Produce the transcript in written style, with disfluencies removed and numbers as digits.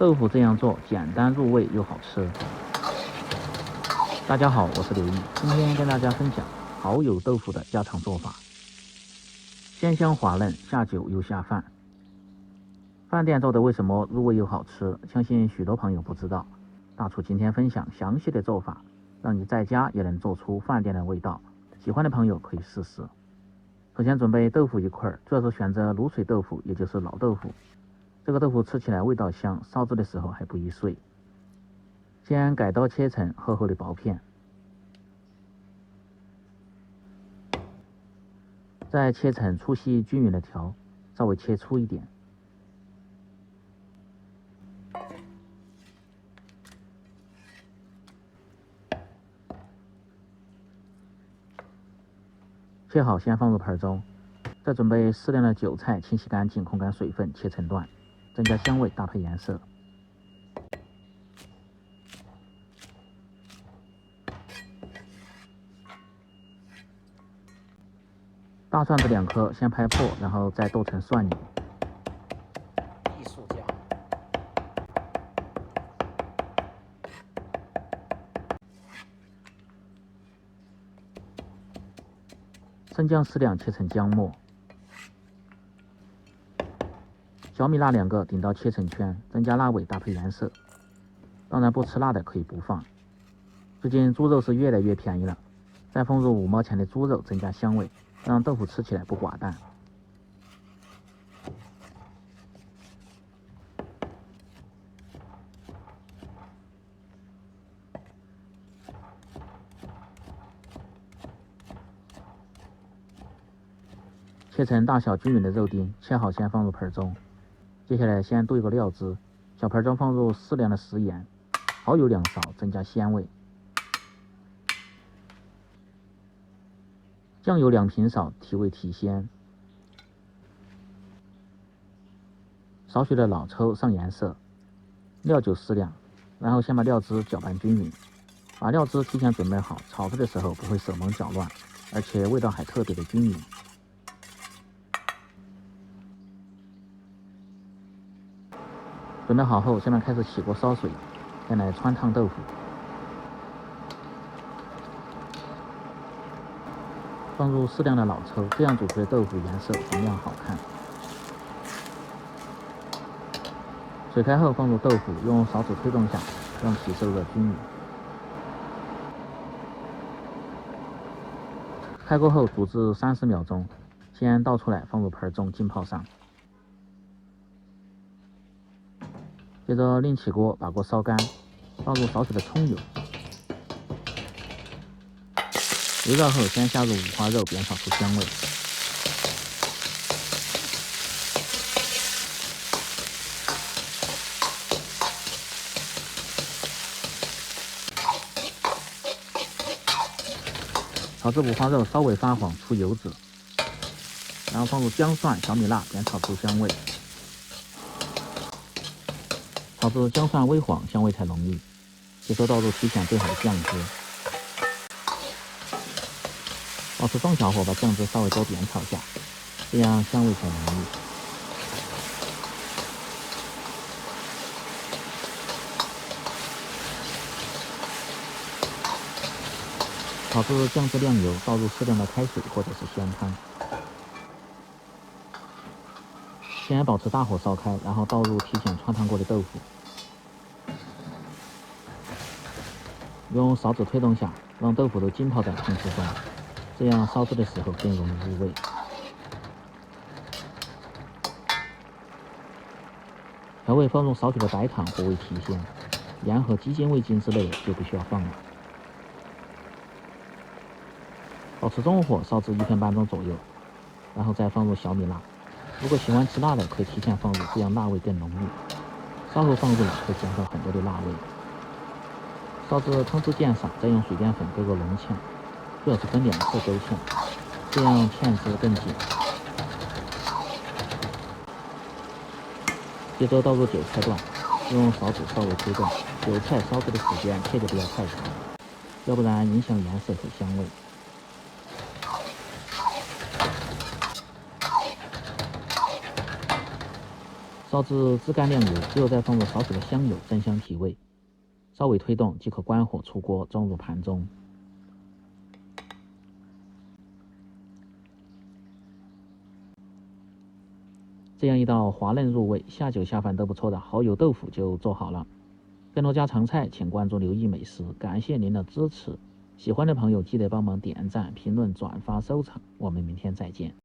豆腐这样做简单入味又好吃。大家好，我是刘毅，今天跟大家分享蚝油豆腐的家常做法，鲜香滑嫩，下酒又下饭。饭店做的为什么入味又好吃？相信许多朋友不知道，大厨今天分享详细的做法，让你在家也能做出饭店的味道。喜欢的朋友可以试试。首先准备豆腐1块，主要是选择卤水豆腐，也就是老豆腐。这个豆腐吃起来味道香，烧制的时候还不易碎。先改刀切成厚厚的薄片，再切成粗细均匀的条，稍微切粗一点。切好先放入盆中，再准备适量的韭菜，清洗干净，控干水分，切成段，增加香味，搭配颜色。大蒜子2颗，先拍破，然后再剁成蒜泥。艺术家。生姜适量，切成姜末。小米辣2个，顶刀切成圈，增加辣味，搭配颜色。当然不吃辣的可以不放。最近猪肉是越来越便宜了，再放入5毛钱的猪肉，增加香味，让豆腐吃起来不寡淡。切成大小均匀的肉丁，切好先放入盆中。接下来先兑一个料汁，小盆中放入适量的食盐，蚝油2勺，增加鲜味。酱油2平勺，提味提鲜。少许的老抽上颜色，料酒适量，然后先把料汁搅拌均匀。把料汁提前准备好，炒制的时候不会手忙脚乱，而且味道还特别的均匀。准备好后，下面开始起锅烧水，先来汆烫豆腐。放入适量的老抽，这样煮出的豆腐颜色红亮好看。水开后放入豆腐，用勺子推动下，让其受热均匀。开锅后煮至30秒钟，先倒出来放入盆中浸泡上。接着另起锅，把锅烧干，放入少许的葱油。油热后，先下入五花肉，煸炒出香味。炒至五花肉稍微发黄出油脂，然后放入姜蒜、小米辣，煸炒出香味。炒至姜蒜微黄，香味才浓郁。这时候倒入提前兑好的酱汁。保持中小火，把酱汁稍微多煸炒下，这样香味才浓郁。炒至酱汁亮油，倒入适量的开水或者是鲜汤。先保持大火烧开，然后倒入提前汆烫过的豆腐，用勺子推动下，让豆腐都浸泡在汤汁中。这样烧制的时候更容易入味。调味放入少许的白糖，活味提鲜。盐和鸡精、味精之类的就不需要放了。保持中火烧至1分半钟左右，然后再放入小米辣。如果喜欢吃辣的，可以提前放入，这样辣味更浓郁。稍后放入了，会减少很多的辣味。烧至汤汁渐少，再用水淀粉勾个浓芡。最好是分2次勾芡，这样芡汁更紧。接着倒入韭菜段，用勺子稍微推动。韭菜烧制的时间切得不要太长，要不然影响颜色和香味。烧至汁干亮油，之后再放入少许的香油，增香提味。稍微推动即可关火出锅，装入盘中。这样一道滑嫩入味、下酒下饭都不错的蚝油豆腐就做好了。更多家常菜，请关注刘毅美食。感谢您的支持，喜欢的朋友记得帮忙点赞、评论、转发、收藏。我们明天再见。